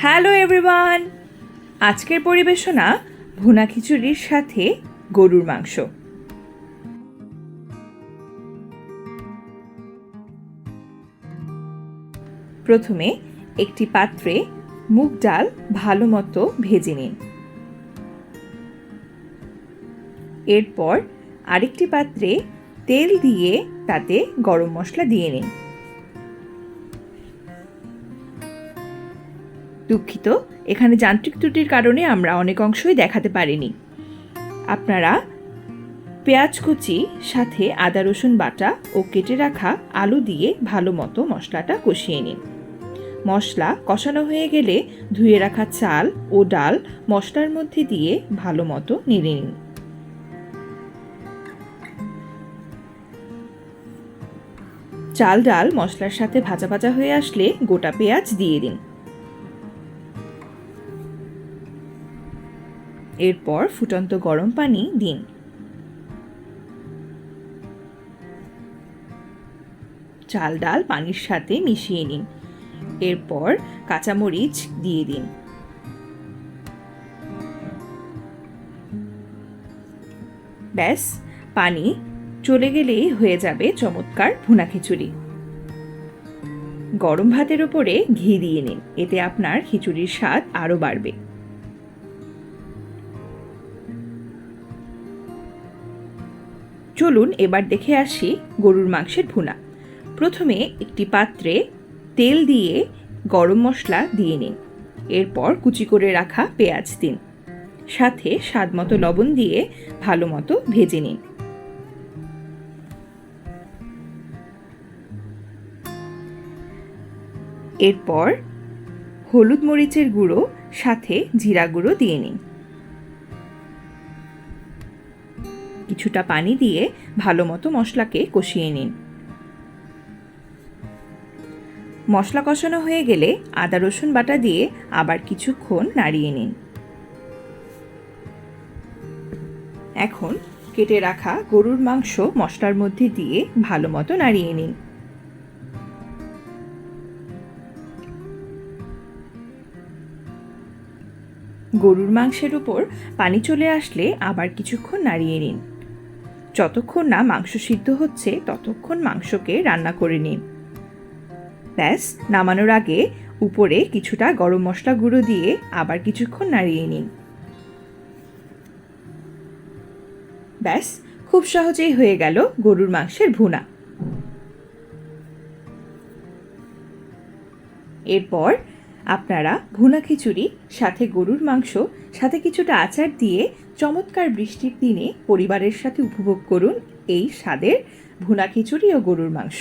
Hello everyone, আজকের পরিবেশনা ভুনা খিচুড়ির সাথে গরুর মাংস। প্রথমে একটি পাত্রে মুগ ডাল ভালো মতো ভেজে নিন। এরপর আরেকটি পাত্রে তেল দিয়ে তাতে গরম মশলা দিয়ে নিন। দুঃখিত, এখানে যান্ত্রিক ত্রুটির কারণে আমরা অনেক অংশই দেখাতে পারিনি। আপনারা পেঁয়াজ কুচি সাথে আদা রসুন বাটা ও কেটে রাখা আলু দিয়ে ভালো মতো মশলাটা কষিয়ে নিন। মশলা কষানো হয়ে গেলে ধুয়ে রাখা চাল ও ডাল মশলার মধ্যে দিয়ে ভালো মতো নেড়ে নিন। চাল ডাল মশলার সাথে ভাজা ভাজা হয়ে আসলে গোটা পেঁয়াজ দিয়ে দিন। এরপর ফুটন্ত গরম পানি দিন। চাল ডাল পানির সাথে মিশিয়ে নিন। এরপর কাঁচামরিচ দিয়ে দিন। ব্যাস, পানি চলে গেলেই হয়ে যাবে চমৎকার ভুনা খিচুড়ি। গরম ভাতের উপরে ঘি দিয়ে নিন, এতে আপনার খিচুড়ির স্বাদ আরও বাড়বে। চলুন এবার দেখে আসি গরুর মাংসের ভুনা। প্রথমে একটি পাত্রে তেল দিয়ে গরম মশলা দিয়ে নিন। এরপর কুচি করে রাখা পেঁয়াজ দিন, সাথে স্বাদমতো লবণ দিয়ে ভালো মতো ভেজে নিন। এরপর হলুদ মরিচের গুঁড়ো সাথে জিরা গুঁড়ো দিয়ে নিন। কিছুটা পানি দিয়ে ভালো মতো মশলাকে কষিয়ে নিন। মশলা কষানো হয়ে গেলে আদা রসুন বাটা দিয়ে আবার কিছুক্ষণ নাড়িয়ে নিন। এখন কেটে রাখা গরুর মাংস মশলার মধ্যে দিয়ে ভালো মতো নাড়িয়ে নিন। গরুর মাংসের উপর পানি চলে আসলে আবার কিছুক্ষণ নাড়িয়ে নিন। যতক্ষণ না মাংস সিদ্ধ হচ্ছে ততক্ষণ মাংসকে রান্না করে নিন। ব্যাস, নামানোর আগে উপরে কিছুটা গরম মশলা গুঁড়ো দিয়ে আবার কিছুক্ষণ নাড়িয়ে নিন। ব্যাস, খুব সহজেই হয়ে গেল গরুর মাংসের ভুনা। এরপর আপনারা ভুনা খিচুড়ি সাথে গরুর মাংস সাথে কিছুটা আচার দিয়ে চমৎকার বৃষ্টির দিনে পরিবারের সাথে উপভোগ করুন এই স্বাদের ভুনা খিচুড়ি ও গরুর মাংস।